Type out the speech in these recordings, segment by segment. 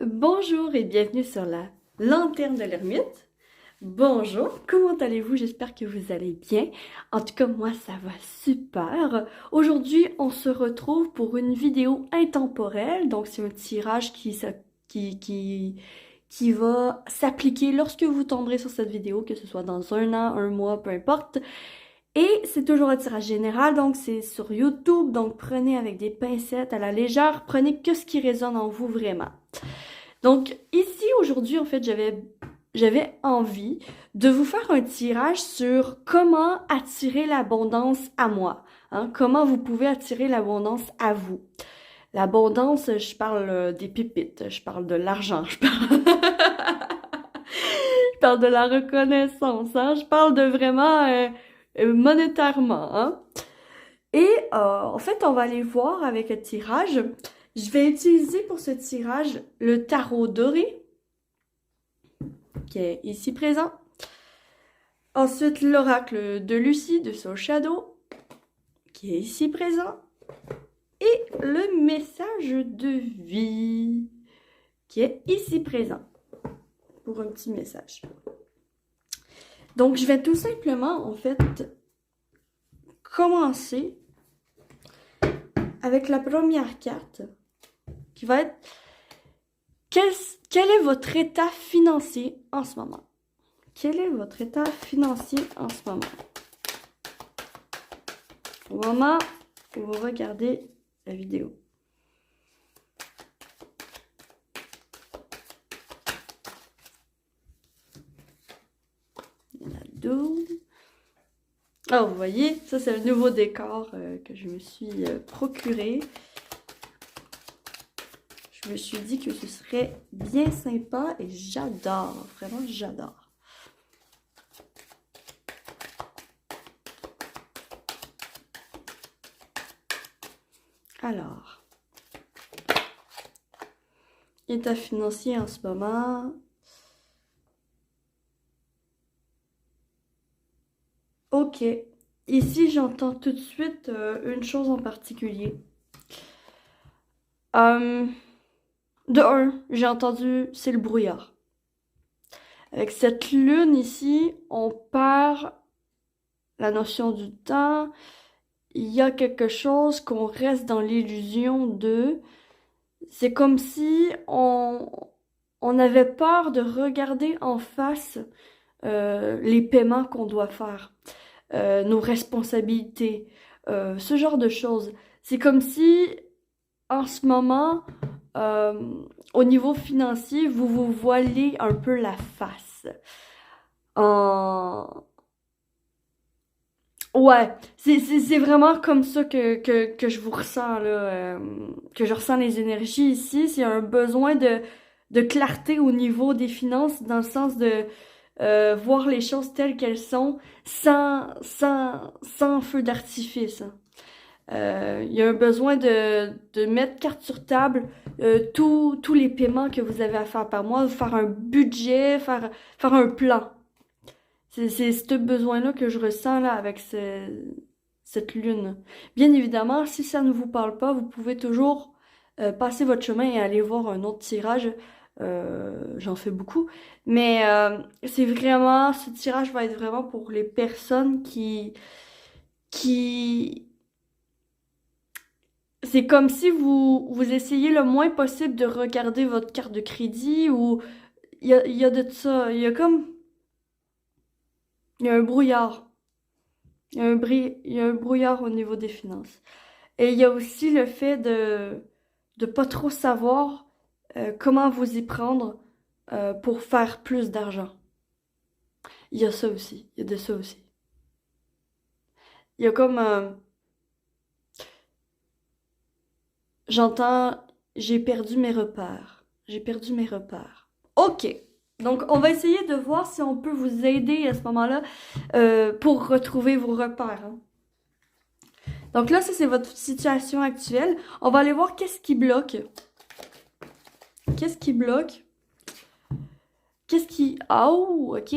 Bonjour et bienvenue sur la lanterne de l'ermite. Bonjour, comment allez-vous? J'espère que vous allez bien. En tout cas, moi, ça va super. Aujourd'hui, on se retrouve pour une vidéo intemporelle. Donc, c'est un tirage qui, qui, qui va s'appliquer lorsque vous tomberez sur cette vidéo, que ce soit dans un an, un mois, peu importe. Et c'est toujours un tirage général, donc c'est sur YouTube. Donc, prenez avec des pincettes à la légère. Prenez que ce qui résonne en vous vraiment. Donc ici aujourd'hui en fait j'avais envie de vous faire un tirage sur comment attirer l'abondance à moi, hein, comment vous pouvez attirer l'abondance à vous. L'abondance, je parle des pépites, je parle de l'argent, je parle de la reconnaissance, hein, je parle de vraiment monétairement, hein. Et en fait, on va aller voir avec le tirage. Je vais utiliser pour ce tirage le tarot doré, qui est ici présent. Ensuite, l'oracle de Lucie de Soul Shadow, qui est ici présent. Et le message de vie, qui est ici présent, pour un petit message. Donc, je vais tout simplement, en fait, commencer avec la première carte, qui va être quel est votre état financier en ce moment? Quel est votre état financier en ce moment? Au moment où vous regardez la vidéo. Il y en a 12. Oh, vous voyez, ça c'est le nouveau décor que je me suis procuré. Je me suis dit que ce serait bien sympa et j'adore, vraiment j'adore. Alors, état financier en ce moment. Ok, ici j'entends tout de suite une chose en particulier. De un, j'ai entendu, c'est le brouillard. Avec cette lune ici, on perd la notion du temps. Il y a quelque chose qu'on reste dans l'illusion de... C'est comme si on avait peur de regarder en face les paiements qu'on doit faire, nos responsabilités, ce genre de choses. C'est comme si, en ce moment, euh, au niveau financier, vous vous voilez un peu la face. En... Ouais, c'est vraiment comme ça que je vous ressens, là, que je ressens les énergies ici. C'est un besoin de clarté au niveau des finances, dans le sens de voir les choses telles qu'elles sont, sans feu d'artifice, hein. Il y a un besoin de mettre carte sur table tous les paiements que vous avez à faire par mois, faire un budget, faire un plan. C'est ce besoin-là que je ressens là avec cette lune. Bien évidemment, si ça ne vous parle pas, vous pouvez toujours passer votre chemin et aller voir un autre tirage. J'en fais beaucoup. Mais c'est vraiment, ce tirage va être vraiment pour les personnes qui, c'est comme si vous essayez le moins possible de regarder votre carte de crédit ou il y a de ça. Il y a un brouillard. Il y a un brouillard au niveau des finances. Et il y a aussi le fait de pas trop savoir comment vous y prendre pour faire plus d'argent. Il y a ça aussi. Il y a de ça aussi. Il y a comme... j'entends, j'ai perdu mes repères. J'ai perdu mes repères. OK. Donc, on va essayer de voir si on peut vous aider à ce moment-là pour retrouver vos repères, hein. Donc là, ça, c'est votre situation actuelle. On va aller voir qu'est-ce qui bloque. Qu'est-ce qui bloque? Qu'est-ce qui... Oh, OK.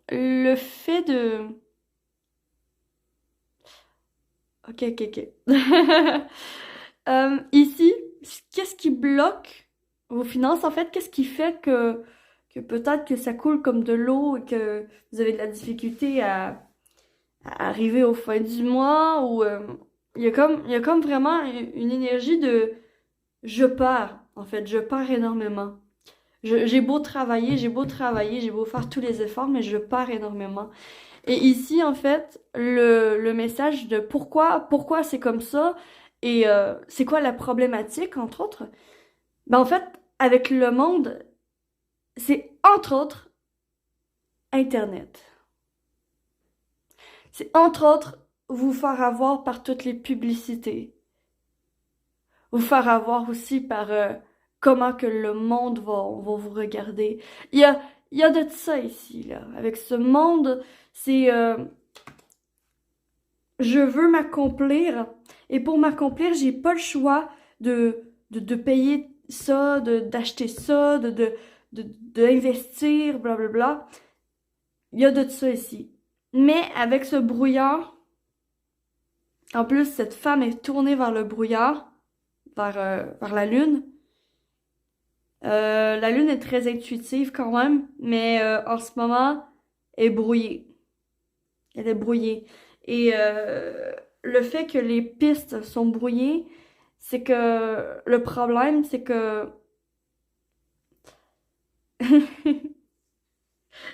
Le fait de... OK, OK, OK. Ici, qu'est-ce qui bloque vos finances, en fait, qu'est-ce qui fait que peut-être que ça coule comme de l'eau et que vous avez de la difficulté à arriver au fin du mois ou il y a comme vraiment une énergie de je pars, en fait, je pars énormément. J'ai beau travailler, j'ai beau faire tous les efforts, mais je pars énormément. Et ici, en fait, le message de pourquoi c'est comme ça et c'est quoi la problématique, entre autres, ben en fait, avec le monde, c'est entre autres Internet. C'est entre autres vous faire avoir par toutes les publicités. Vous faire avoir aussi par comment que le monde va vous regarder. Il y a, il y a de ça ici, là. Avec ce monde, c'est je veux m'accomplir et pour m'accomplir, j'ai pas le choix de payer ça, d'acheter ça, d'investir, blablabla. Il y a de ça ici. Mais avec ce brouillard, en plus, cette femme est tournée vers le brouillard, vers la lune. La lune est très intuitive quand même, mais en ce moment, elle est brouillée. Elle est brouillée. Et le fait que les pistes sont brouillées, c'est que le problème, c'est que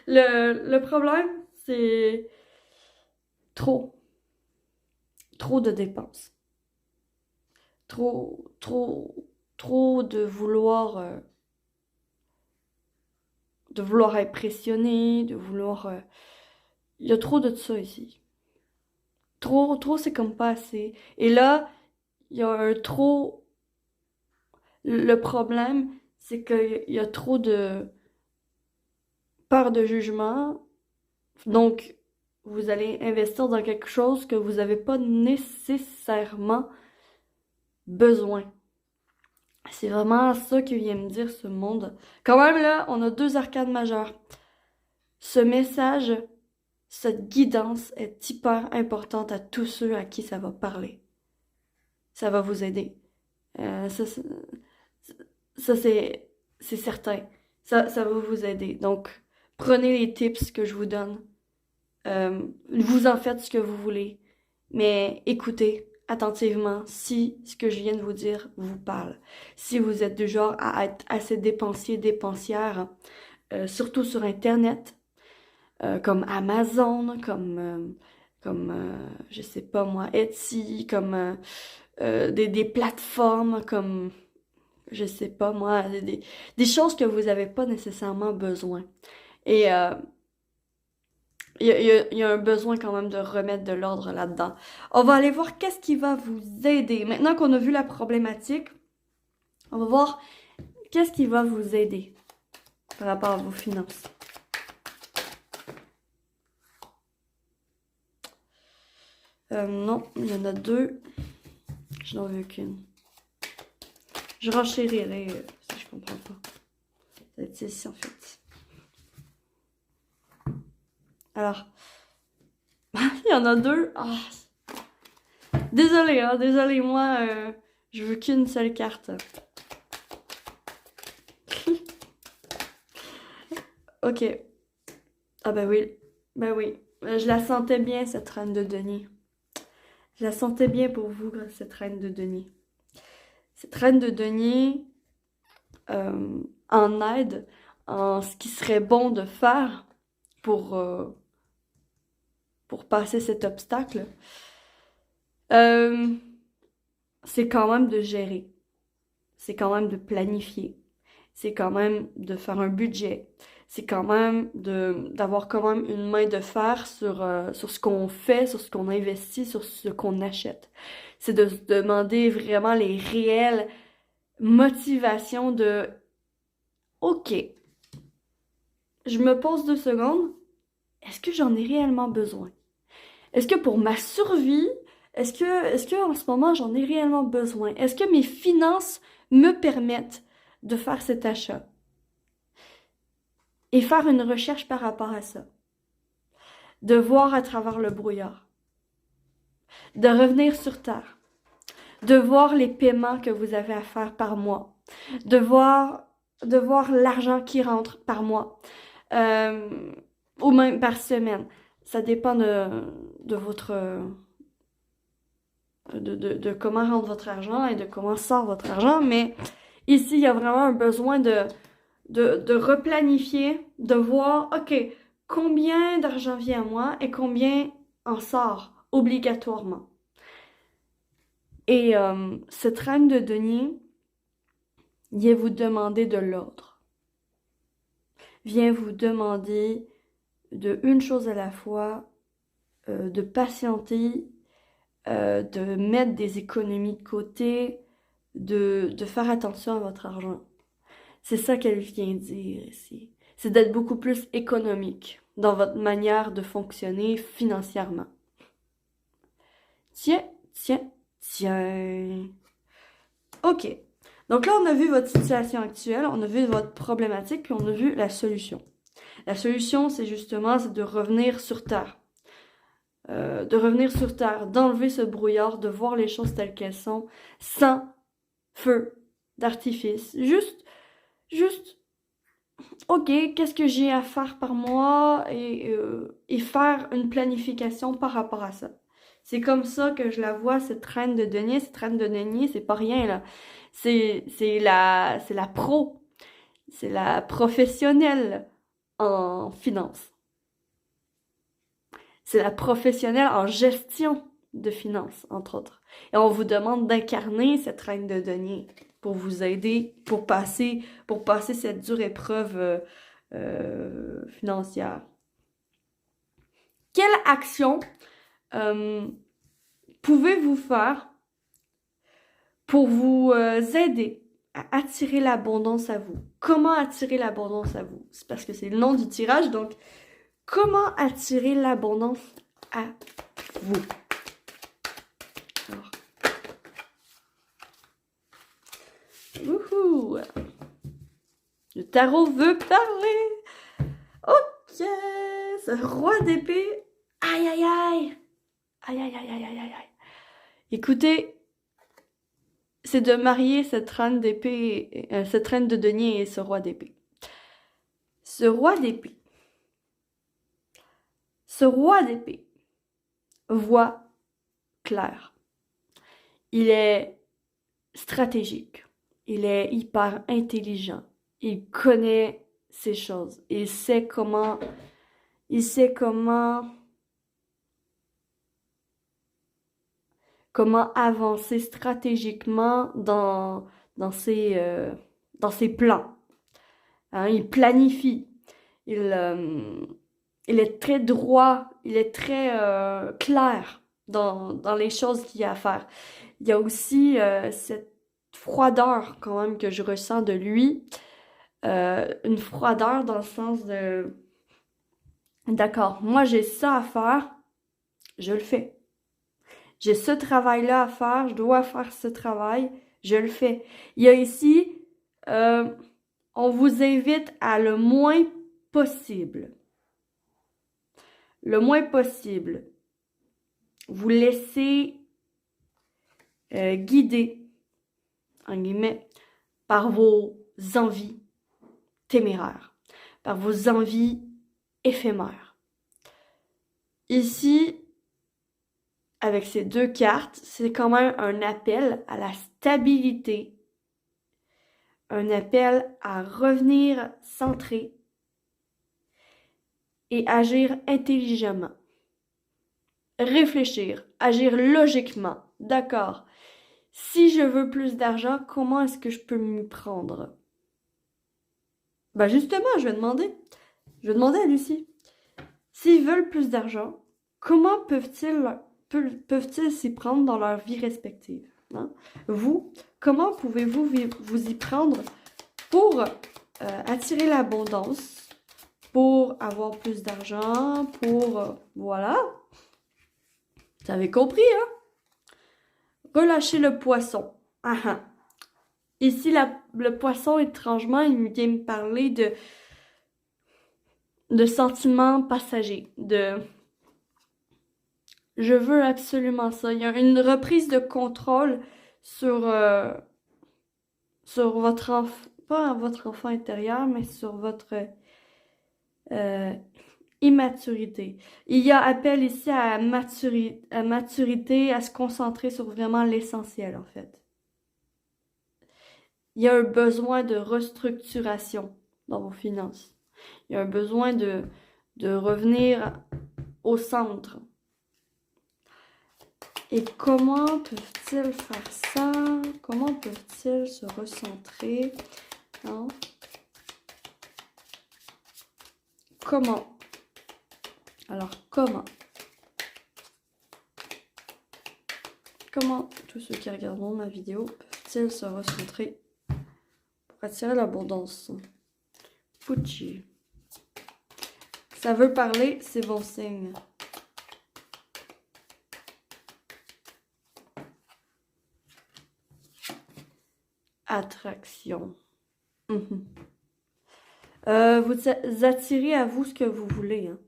le problème, c'est trop, trop de dépenses. Trop de vouloir impressionner, de vouloir... Il y a trop de ça ici. Trop, c'est comme pas assez. Et là, il y a un trop... Le problème, c'est qu'il y a trop de peur de jugement. Donc, vous allez investir dans quelque chose que vous n'avez pas nécessairement besoin. C'est vraiment ça que vient me dire ce monde. Quand même, là, on a 2 arcades majeures. Ce message, cette guidance est hyper importante à tous ceux à qui ça va parler. Ça va vous aider. Ça c'est certain. Ça va vous aider. Donc, prenez les tips que je vous donne. Vous en faites ce que vous voulez. Mais écoutez attentivement si ce que je viens de vous dire vous parle. Si vous êtes du genre à être assez dépensier, dépensière, surtout sur Internet, comme Amazon, je sais pas moi, Etsy, comme des plateformes, comme, je sais pas moi, des choses que vous avez pas nécessairement besoin. Et il y a un besoin quand même de remettre de l'ordre là-dedans. On va aller voir qu'est-ce qui va vous aider. Maintenant qu'on a vu la problématique, on va voir qu'est-ce qui va vous aider par rapport à vos finances. Non, il y en a 2. Je n'en veux qu'une. Je renchérirai si je comprends pas. Ça va être celle-ci en fait. Alors, il y en a 2. Ah. Désolée, hein, désolée, moi, je veux qu'une seule carte. Ok. Ah ben oui, ben oui. Je la sentais bien, cette reine de denier. Je la sentais bien pour vous, cette reine de denier. Cette reine de denier en aide, en ce qui serait bon de faire pour passer cet obstacle, c'est quand même de gérer. C'est quand même de planifier. C'est quand même de faire un budget. C'est quand même d'avoir quand même une main de fer sur ce qu'on fait, sur ce qu'on investit, sur ce qu'on achète. C'est de se demander vraiment les réelles motivations de OK, je me pose 2 secondes, est-ce que j'en ai réellement besoin? Est-ce que pour ma survie, est-ce que en ce moment j'en ai réellement besoin? Est-ce que mes finances me permettent de faire cet achat? Et faire une recherche par rapport à ça. De voir à travers le brouillard. De revenir sur terre. De voir les paiements que vous avez à faire par mois. De voir de voir l'argent qui rentre par mois, ou même par semaine. Ça dépend de votre, de comment rentre votre argent et de comment sort votre argent, mais ici, il y a vraiment un besoin de replanifier, de voir, OK, combien d'argent vient à moi et combien en sort obligatoirement. Et cette reine de denier vient vous demander de l'ordre. Vient vous demander de une chose à la fois, de patienter, de mettre des économies de côté, de faire attention à votre argent. C'est ça qu'elle vient dire ici. C'est d'être beaucoup plus économique dans votre manière de fonctionner financièrement. Tiens, tiens, tiens. OK. Donc là, on a vu votre situation actuelle, on a vu votre problématique, puis on a vu la solution. La solution, c'est justement de revenir sur Terre. D'enlever ce brouillard, de voir les choses telles qu'elles sont, sans feu d'artifice. Juste, OK, qu'est-ce que j'ai à faire par mois et faire une planification par rapport à ça. C'est comme ça que je la vois, cette reine de denier. Cette reine de denier, c'est pas rien, là. C'est la pro. C'est la professionnelle en finance. C'est la professionnelle en gestion de finances, entre autres. Et on vous demande d'incarner cette reine de denier pour vous aider, pour passer cette dure épreuve financière. Quelle action pouvez-vous faire pour vous aider à attirer l'abondance à vous? Comment attirer l'abondance à vous? C'est parce que c'est le nom du tirage, donc comment attirer l'abondance à vous? Alors. Wouhou! Le tarot veut parler! Ok! Ce roi d'épée! Aïe aïe aïe! Aïe aïe aïe aïe aïe aïe aïe! Écoutez, c'est de marier cette reine d'épée, cette reine de denier et ce roi d'épée. Ce roi d'épée voit clair. Il est stratégique. Il est hyper intelligent. Il connaît ces choses. Il sait comment avancer stratégiquement dans ses plans. Hein, il planifie. Il est très droit, il est très clair dans les choses qu'il y a à faire. Il y a aussi cette froideur quand même que je ressens de lui. Une froideur dans le sens de d'accord, moi j'ai ça à faire, je le fais. J'ai ce travail-là à faire, je dois faire ce travail, je le fais. Il y a ici, on vous invite à le moins possible. Le moins possible. Vous laissez guider, en guillemets, par vos envies téméraires, par vos envies éphémères. Ici, avec ces deux cartes, c'est quand même un appel à la stabilité, un appel à revenir centré et agir intelligemment. Réfléchir, agir logiquement. D'accord. Si je veux plus d'argent, comment est-ce que je peux m'y prendre? Ben justement, je vais demander à Lucie. S'ils veulent plus d'argent, comment peuvent-ils s'y prendre dans leur vie respective? Hein? Vous, comment pouvez-vous vous y prendre pour attirer l'abondance, pour avoir plus d'argent, pour... voilà. Vous avez compris, hein? Relâchez le poisson. Ah ah. Ici, le poisson, étrangement, il vient me parler de sentiments passagers, je veux absolument ça. Il y a une reprise de contrôle sur pas à votre enfant intérieur, mais sur votre immaturité. Il y a appel ici à maturité, à se concentrer sur vraiment l'essentiel, en fait. Il y a un besoin de restructuration dans vos finances. Il y a un besoin de revenir au centre. Et comment peuvent-ils faire ça? Comment peuvent-ils se recentrer? Hein? Comment? Alors, comment? Comment tous ceux qui regarderont ma vidéo peuvent-ils se recentrer pour attirer l'abondance? Pucci. Ça veut parler, c'est bon signe. Attraction. Vous attirez à vous ce que vous voulez. Hein.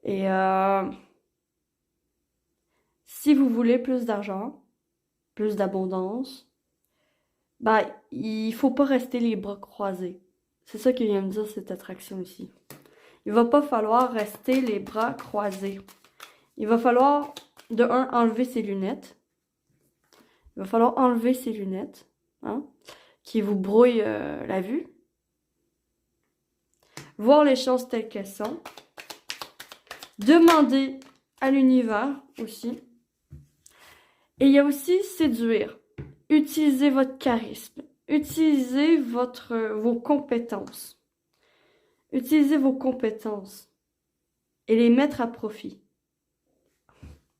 Et si vous voulez plus d'argent, plus d'abondance, ben, il faut pas rester les bras croisés. C'est ça qu'il vient me dire, cette attraction ici. Il va pas falloir rester les bras croisés. Il va falloir, de un, enlever ses lunettes. Il va falloir enlever ses lunettes, hein, qui vous brouillent la vue. Voir les choses telles qu'elles sont. Demander à l'univers aussi. Et il y a aussi séduire. Utilisez votre charisme. Utilisez vos compétences. Utilisez vos compétences et les mettre à profit.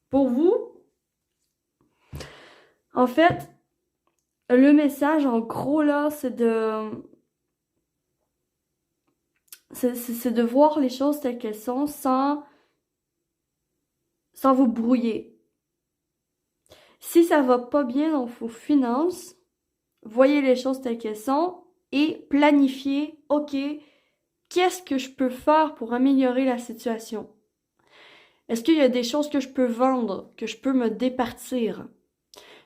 Pour vous, en fait, le message, en gros, là, c'est de voir les choses telles qu'elles sont sans vous brouiller. Si ça va pas bien dans vos finances, voyez les choses telles qu'elles sont et planifiez, ok, qu'est-ce que je peux faire pour améliorer la situation? Est-ce qu'il y a des choses que je peux vendre, que je peux me départir,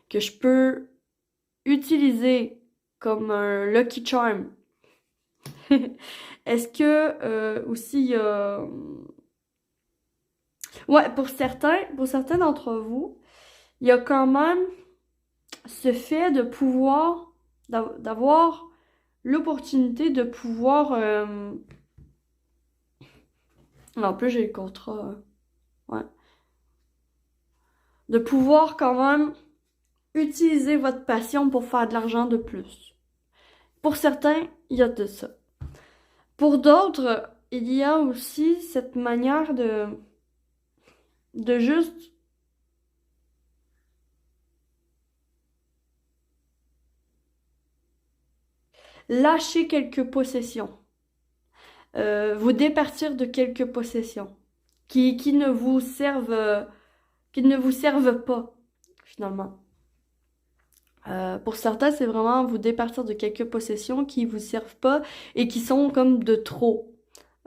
que je peux utiliser comme un Lucky Charm? Est-ce que aussi il y a... Ouais, pour certains d'entre vous, il y a quand même ce fait de pouvoir, d'avoir l'opportunité de pouvoir... En plus, j'ai le contrat. Ouais. De pouvoir quand même utiliser votre passion pour faire de l'argent de plus. Pour certains, il y a de ça. Pour d'autres, il y a aussi cette manière de juste lâcher quelques possessions. Vous départir de quelques possessions qui ne vous servent pas finalement. Pour certains, c'est vraiment vous départir de quelques possessions qui vous servent pas et qui sont comme de trop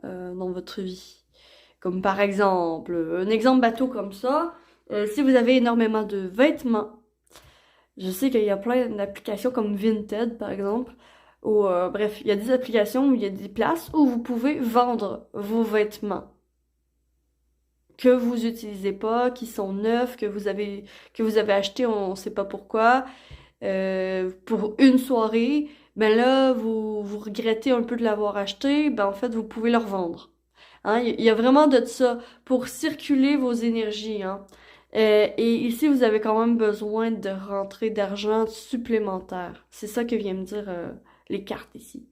dans votre vie. Comme par exemple, un exemple bateau comme ça, si vous avez énormément de vêtements, je sais qu'il y a plein d'applications comme Vinted par exemple, ou bref, il y a des applications où il y a des places où vous pouvez vendre vos vêtements que vous utilisez pas, qui sont neufs, que vous avez achetés, on sait pas pourquoi, pour une soirée. Ben là, vous regrettez un peu de l'avoir acheté, ben en fait, vous pouvez le revendre. Hein, il y a vraiment de ça pour circuler vos énergies. Hein. Et ici, vous avez quand même besoin de rentrer d'argent supplémentaire. C'est ça que viennent me dire les cartes ici.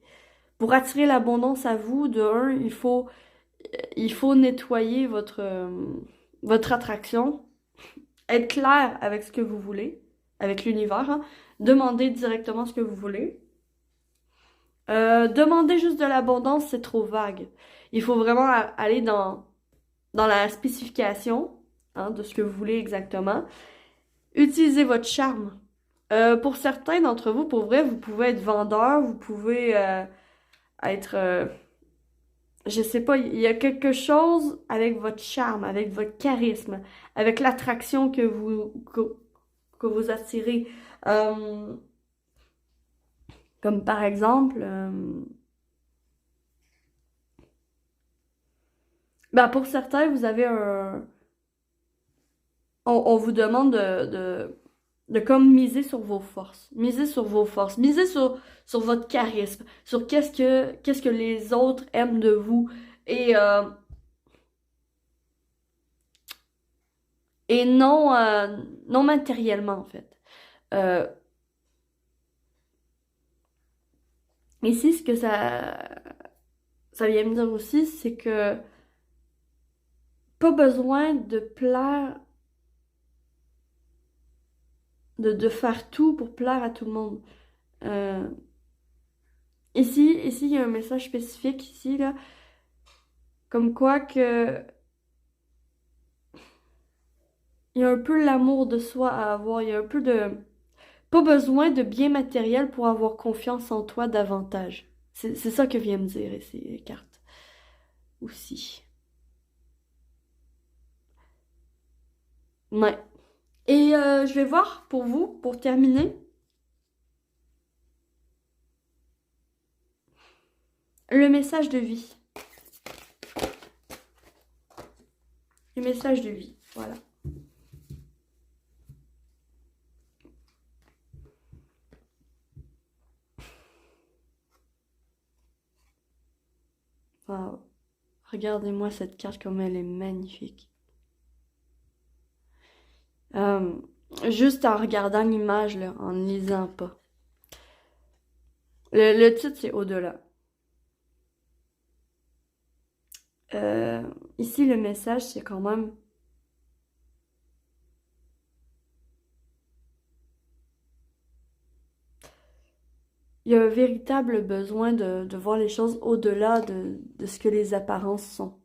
Pour attirer l'abondance à vous, de un, il faut nettoyer votre attraction, être clair avec ce que vous voulez, avec l'univers, hein. Demandez directement ce que vous voulez. Demander juste de l'abondance, c'est trop vague. Il faut vraiment aller dans la spécification, hein, de ce que vous voulez exactement. Utilisez votre charme. Pour certains d'entre vous, pour vrai, vous pouvez être vendeur, vous pouvez être... je sais pas, il y a quelque chose avec votre charme, avec votre charisme, avec l'attraction que vous attirez. Comme par exemple, ben pour certains, vous avez un... On vous demande de comme miser sur vos forces. Miser sur vos forces. Miser sur votre charisme. Sur qu'est-ce que les autres aiment de vous. Et, euh, et non, non matériellement, en fait. Euh, Ici, ce que ça vient me dire aussi, c'est que pas besoin de plaire, de faire tout pour plaire à tout le monde. Euh, ici, il y a un message spécifique ici, là, comme quoi que il y a un peu l'amour de soi à avoir, il y a un peu de... Pas besoin de biens matériels pour avoir confiance en toi davantage. C'est ça que vient me dire ces cartes aussi. Ouais. Et je vais voir pour vous, pour terminer, le message de vie. Le message de vie, voilà. Wow. Regardez-moi cette carte comme elle est magnifique. Euh, Juste en regardant l'image, là, en ne lisant pas. Le titre, c'est Au-delà. Euh, Ici, le message, c'est quand même... Il y a un véritable besoin de voir les choses au-delà de ce que les apparences sont.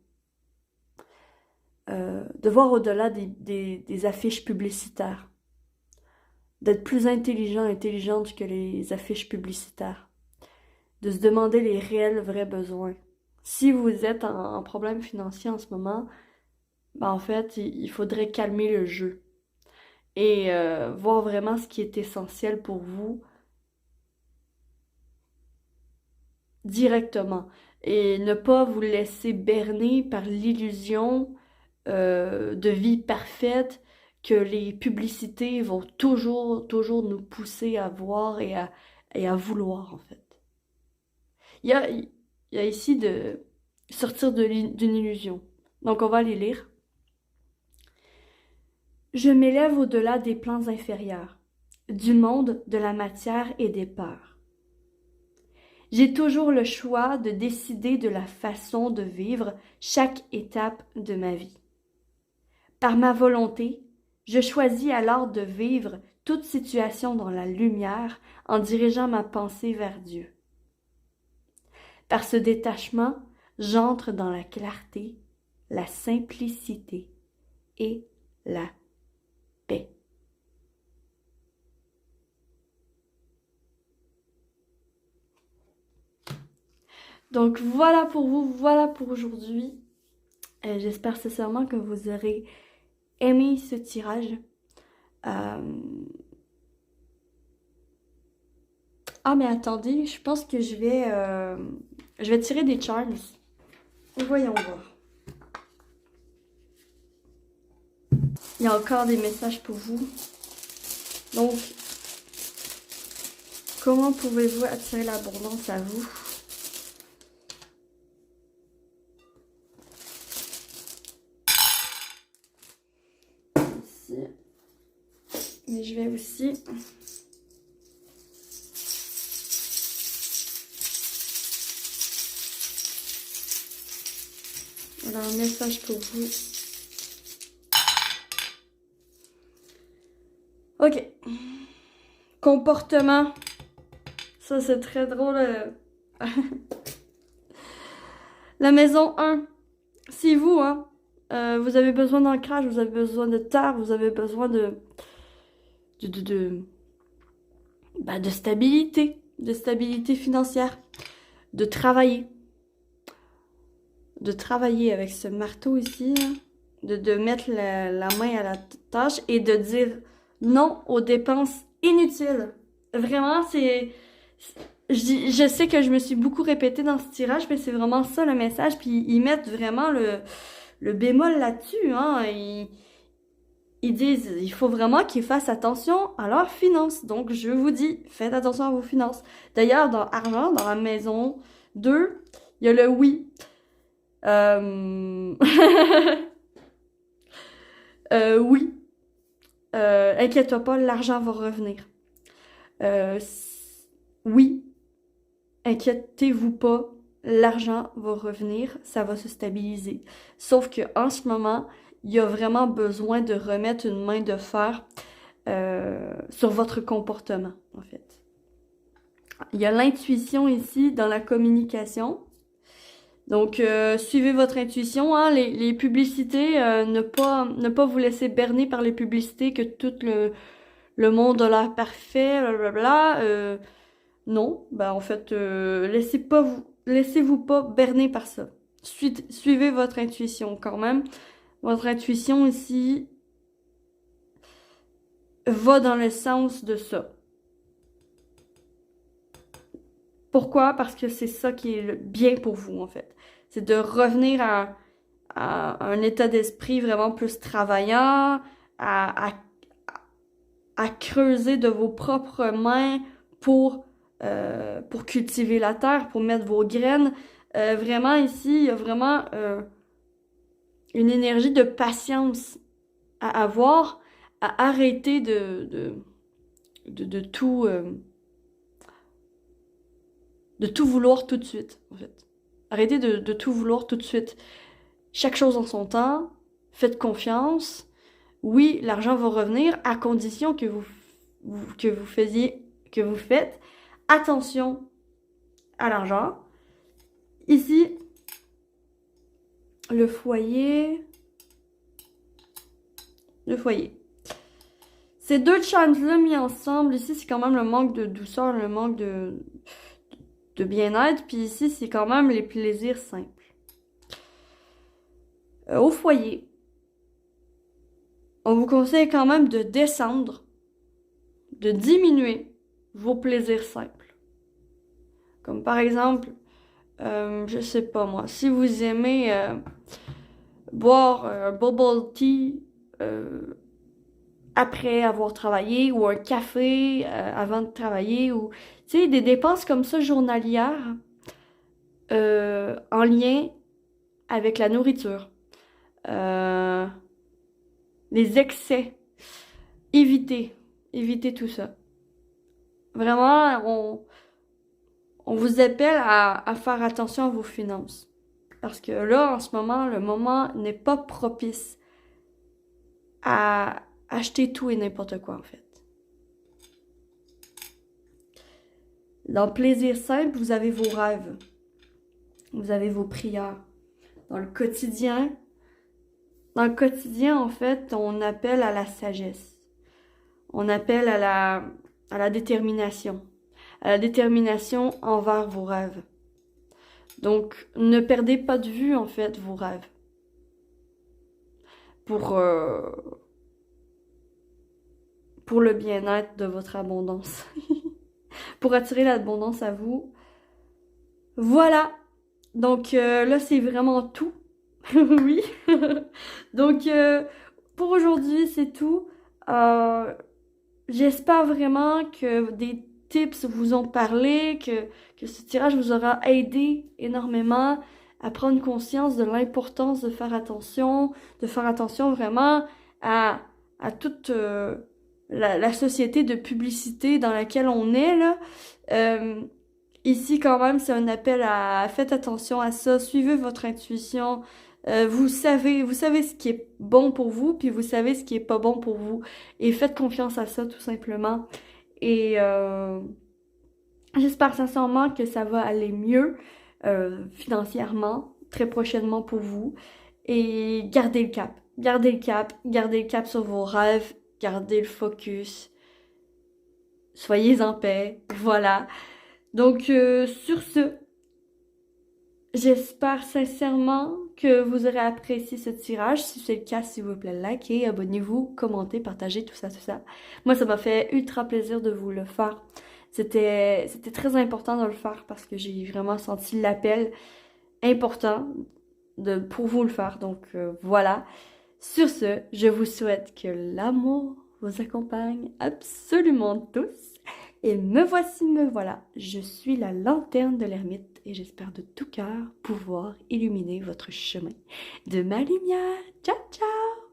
De voir au-delà des affiches publicitaires. D'être plus intelligente que les affiches publicitaires. De se demander les réels vrais besoins. Si vous êtes en problème financier en ce moment, ben en fait, il faudrait calmer le jeu et voir vraiment ce qui est essentiel pour vous directement et ne pas vous laisser berner par l'illusion de vie parfaite que les publicités vont toujours nous pousser à voir et à vouloir, en fait. Il y a ici de sortir d'une illusion. Donc, on va les lire. Je m'élève au-delà des plans inférieurs, du monde de la matière et des peurs. J'ai toujours le choix de décider de la façon de vivre chaque étape de ma vie. Par ma volonté, je choisis alors de vivre toute situation dans la lumière en dirigeant ma pensée vers Dieu. Par ce détachement, j'entre dans la clarté, la simplicité et la paix. Donc voilà pour vous, voilà pour aujourd'hui. J'espère sincèrement que vous aurez aimé ce tirage. Ah mais attendez, je pense que je vais tirer des charms. Voyons voir. Il y a encore des messages pour vous. Donc, comment pouvez-vous attirer l'abondance à vous? Ici. Mais je vais aussi... Voilà un message pour vous. Ok. Comportement. Ça, c'est très drôle. La maison 1. Si vous, hein, vous avez besoin d'ancrage, vous avez besoin de terre, vous avez besoin de stabilité financière, de travailler avec ce marteau ici, hein, de mettre la main à la tâche et de dire non aux dépenses inutiles. Vraiment, je sais que je me suis beaucoup répétée dans ce tirage, mais c'est vraiment ça le message. Puis ils mettent vraiment le bémol là-dessus, hein. Ils disent, il faut vraiment qu'ils fassent attention à leurs finances. Donc, je vous dis, faites attention à vos finances. D'ailleurs, dans argent, dans la maison 2, il y a le oui. Oui. Inquiète-toi pas, l'argent va revenir. Oui. Inquiétez-vous pas, l'argent va revenir, ça va se stabiliser. Sauf que en ce moment, il y a vraiment besoin de remettre une main de fer sur votre comportement, en fait. Il y a l'intuition ici dans la communication. Donc, suivez votre intuition, hein, les publicités, ne pas vous laisser berner par les publicités que tout le monde a l'air parfait, blablabla. Non, ben en fait, laissez-vous pas berner par ça. Suivez votre intuition quand même. Votre intuition ici va dans le sens de ça. Pourquoi? Parce que c'est ça qui est bien pour vous, en fait. C'est de revenir à un état d'esprit vraiment plus travaillant, à, à creuser de vos propres mains pour cultiver la terre, pour mettre vos graines. Vraiment, ici, il y a vraiment une énergie de patience à avoir, à arrêter de tout... de tout vouloir tout de suite, en fait. Arrêtez de tout vouloir tout de suite. Chaque chose en son temps, faites confiance. Oui, l'argent va revenir à condition que vous faites attention à l'argent. Ici, le foyer. Le foyer. Ces deux changes-là mis ensemble, ici, c'est quand même le manque de douceur, le manque de bien-être. Puis ici, c'est quand même les plaisirs simples. Au foyer, on vous conseille quand même de descendre, de diminuer vos plaisirs simples. Comme par exemple, je sais pas moi, si vous aimez boire un bubble tea après avoir travaillé ou un café avant de travailler ou tu sais des dépenses comme ça journalières en lien avec la nourriture, les excès, évitez tout ça. Vraiment, on vous appelle à faire attention à vos finances. Parce que là, en ce moment, le moment n'est pas propice à acheter tout et n'importe quoi, en fait. Dans le plaisir simple, vous avez vos rêves. Vous avez vos prières. Dans le quotidien, en fait, on appelle à la sagesse. On appelle à la détermination. À la détermination envers vos rêves. Donc, ne perdez pas de vue, en fait, vos rêves. Pour le bien-être de votre abondance. Pour attirer l'abondance à vous. Voilà. Donc, là, c'est vraiment tout. Oui. Donc, pour aujourd'hui, c'est tout. J'espère vraiment que des tips vous ont parlé, que ce tirage vous aura aidé énormément à prendre conscience de l'importance de faire attention vraiment à toute la société de publicité dans laquelle on est, là. Ici, quand même, c'est un appel à faites attention à ça, suivez votre intuition. Vous savez ce qui est bon pour vous, puis vous savez ce qui est pas bon pour vous. Et faites confiance à ça, tout simplement. Et j'espère sincèrement que ça va aller mieux financièrement, très prochainement pour vous. Et gardez le cap. Gardez le cap sur vos rêves. Gardez le focus. Soyez en paix. Voilà. Donc, sur ce, j'espère sincèrement que vous aurez apprécié ce tirage. Si c'est le cas, s'il vous plaît, likez, abonnez-vous, commentez, partagez, tout ça, tout ça. Moi, ça m'a fait ultra plaisir de vous le faire. C'était très important de le faire parce que j'ai vraiment senti l'appel important pour vous le faire. Donc voilà. Sur ce, je vous souhaite que l'amour vous accompagne absolument tous. Et me voici, me voilà. Je suis la lanterne de l'ermite et j'espère de tout cœur pouvoir illuminer votre chemin de ma lumière. Ciao, ciao!